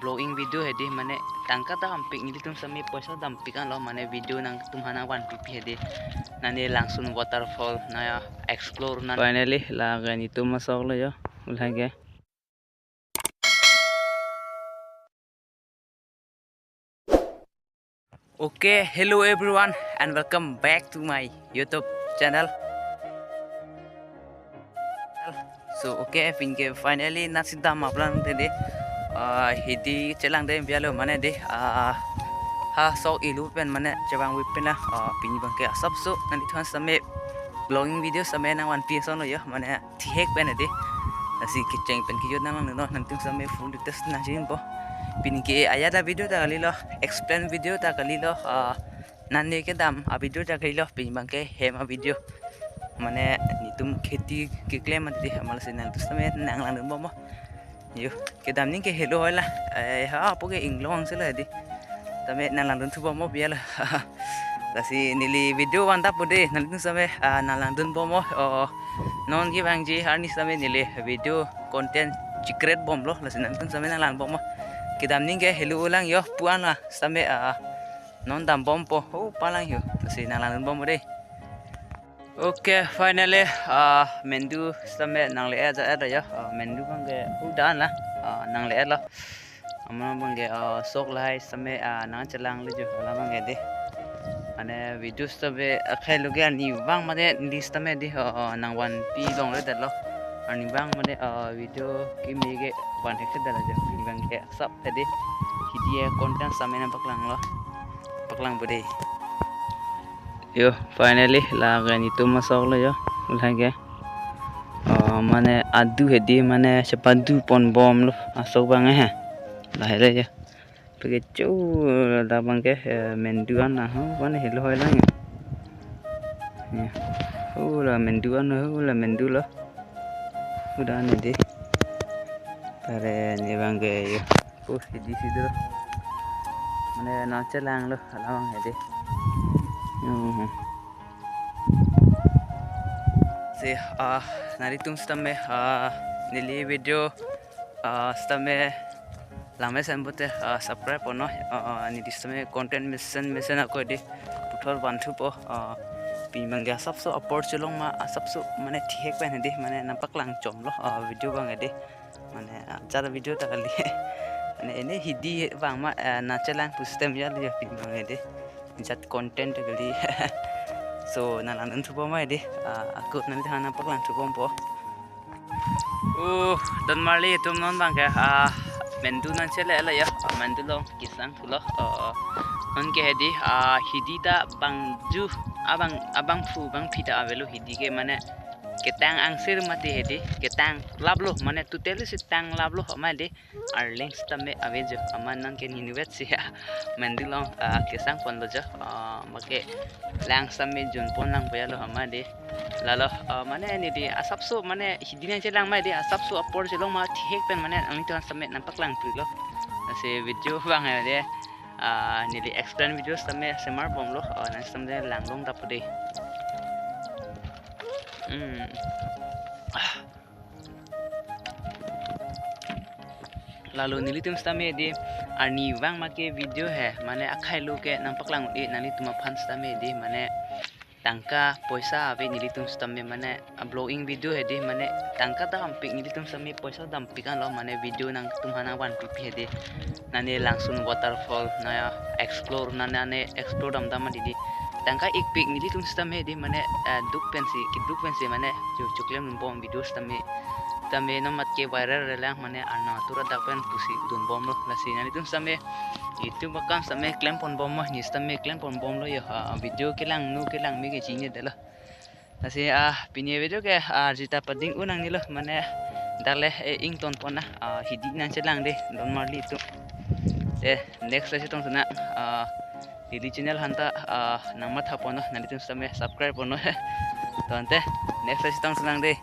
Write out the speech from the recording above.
blowing video hedi mane tangka ta ampik ni tum sami poisa dam pikan lo mane video nang tumhana 1 pp hedi nani langsung waterfall na explore na finally laga ni tum masok lo yo ulhage. Okay, hello everyone and welcome back to my YouTube channel. So okay, pinke finally nasida maplan de HEDI chelang de bialo mane de ha so ilu pen mane cebang wipen la pini bangke asap so nanti tuan same vlogging video same nang 1 piece ono yo mane thek pen de asi kiceng pen kijot nang no nanti same full test na jin po pini ke ayada video ta kali lo explain video ta kali lo nanne ke dam a video ta kali lo pini bangke hema video mane nitum kheti ke claim ade hamal se nan tusame nang lang mo yo ke dam ning ke hello hola ha po ke inglong se la di tame nang lang thu mo biala lasi nili video wanda pode nan tusame nang lang dun mo non ki bang ji har ni same nili video content secret bom lo lasi nan tusame nang lang mo ke dam ning ke hello lang yo puan la same non dam bom po ho palang yo lasi nang lang bom mo de. Okay, finally mendu same nang le ada ya mendu bangge udan lah nang le la amna bangge sok lai same nang chalang le jo la bangge de ane video same khailu ge ni bang made list me de nang 1 pi long le da lo ani bang made video ki me ge ban he da la jo ni bang ge sap de HEDI content same na paklang bude. Yo finally laga ni tu masok lo yo ulhage mane adu HEDI mane sepadu pon bom lo asok bang he lahire ya pege chu da bang ke menduan na ho bane helo hoila ya ula menduan ula mendu lo udah ne de tare ni bang ke yo post HEDI sidro mane na chelang lo ala bang HEDI se nari tum stame nili video stame lame sembote subscribe ono ni stame content mission ako di puthor bantu po pimangga sabso upload chulong ma sabso mane thek pen de mane nampak lang chom lo video bang de mane jada video ta kali mane ene HEDI bang ma na chelang pustem ya le pimang de jat content kali so nalang tu mai de aku nanti hana paklan tu po dan mali tum non bang ke mendu nan chele la ya mendu long kisang pulo on ke HEDI ta bang ju abang fu bang pita avelo HEDI ke mane ketang angsir mati HEDI ketang lablo mane tuteli si tang lablo ma de ar links tame avejo aman nan ke ninuet si mendu long kisang pon lo jo make lang same jun pon lang bayalo ama de lalo mane ni di asapso mane HEDI na chelang ma de asapso upload chelong ma thek pen mane ang to same nampak lang prilo se video bang de ni di explain video same semar bom lo na same langlong tapode lalu nilitum stame di ani wang make video hai mane akhai lo ke nampak lang di nani tuma fan stame di mane tangka poisa ave nilitum stame mane blowing video hai di mane tangka ta ampik nilitum stame poisa dam pikan lo mane video nang tumhana 1 pp hai di nani langsung waterfall na explore nane explore dam dam di tangka ek pik nilitum stame di mane duk pensi mane chuklem bom video stame tame namat ke viral relang mane ana tura dapen pusi dun bom lo lasi nani tum same itu bakam same claim pon bom ma ni same claim pon bom lo ya video kelang nu kelang me ke chine de lo lasi pini video ke jita pading unang ni lo mane dale ing ton pon na HEDI nan chelang de don marli itu next lasi tong sana HEDI channel hanta namat hapon nani tum same subscribe pon tonte next lasi tong sanang de